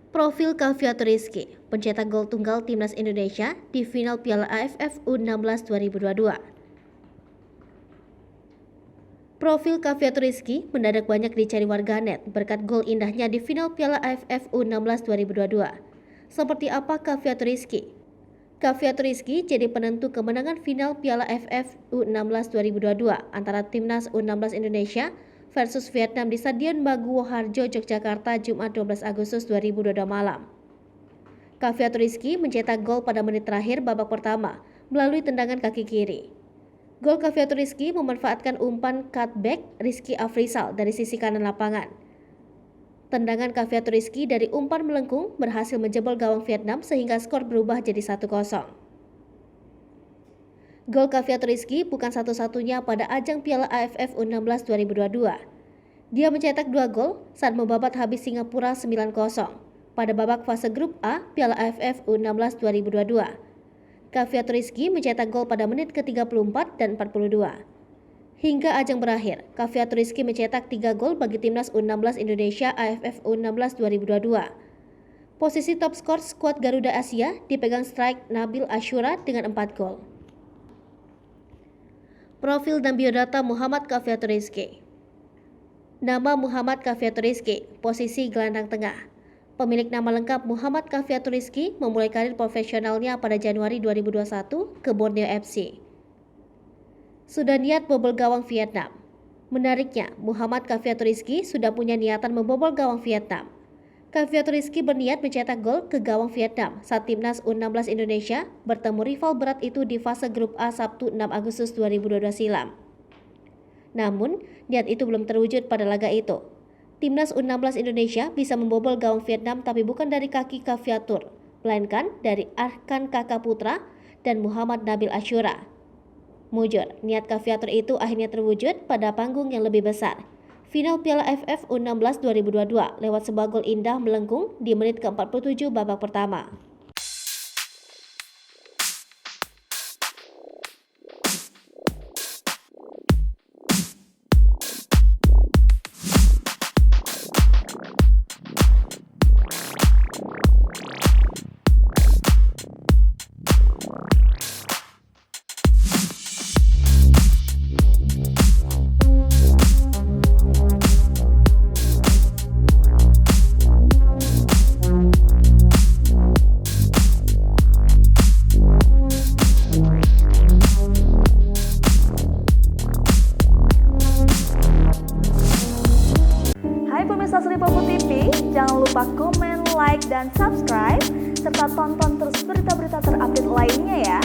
Profil Kaviyatu Rizky, pencetak gol tunggal timnas Indonesia di final Piala AFF U16 2022. Profil Kaviyatu Rizky mendadak banyak dicari warganet berkat gol indahnya di final Piala AFF U16 2022. Seperti apa Kaviyatu Rizky? Kaviyatu Rizky jadi penentu kemenangan final Piala AFF U16 2022 antara timnas U16 Indonesia versus Vietnam di Stadion Maguwo Harjo, Yogyakarta, Jumat 12 Agustus 2022 malam. Kaviyatu Rizky mencetak gol pada menit terakhir babak pertama melalui tendangan kaki kiri. Gol Kaviyatu Rizky memanfaatkan umpan cutback Rizky Afrizal dari sisi kanan lapangan. Tendangan Kaviyatu Rizky dari umpan melengkung berhasil menjebol gawang Vietnam sehingga skor berubah jadi 1-0. Gol Kaviyatu Rizky bukan satu-satunya pada ajang Piala AFF U16 2022. Dia mencetak 2 gol saat membabat habis Singapura 9-0 pada babak fase grup A Piala AFF U16 2022. Kaviyatu Rizky mencetak gol pada menit ke-34 dan 42. Hingga ajang berakhir, Kaviyatu Rizky mencetak 3 gol bagi timnas U16 Indonesia AFF U16 2022. Posisi top skor skuad Garuda Asia dipegang strike Nabil Ashura dengan 4 gol. Profil dan biodata Muhammad Kaviyatu Rizky. Nama Muhammad Kaviyatu Rizky, posisi gelandang tengah. Pemilik nama lengkap Muhammad Kaviyatu Rizky memulai karir profesionalnya pada Januari 2021 ke Borneo FC. Sudah niat bobol gawang Vietnam. Menariknya, Muhammad Kaviyatu Rizky sudah punya niatan membobol gawang Vietnam. Kaviyatu Rizky berniat mencetak gol ke gawang Vietnam saat timnas U16 Indonesia bertemu rival berat itu di fase grup A Sabtu 6 Agustus 2022 silam. Namun, niat itu belum terwujud pada laga itu. Timnas U16 Indonesia bisa membobol gawang Vietnam tapi bukan dari kaki Kaviyatu, melainkan dari Arkan Kakak Putra dan Muhammad Nabil Ashura. Mujur, niat Kaviyatu itu akhirnya terwujud pada panggung yang lebih besar. Final Piala AFF U16 2022 lewat sebuah gol indah melengkung di menit ke-47 babak pertama. Hai pemirsa Sri Popo TV, jangan lupa komen, like, dan subscribe, serta tonton terus berita-berita terupdate lainnya ya.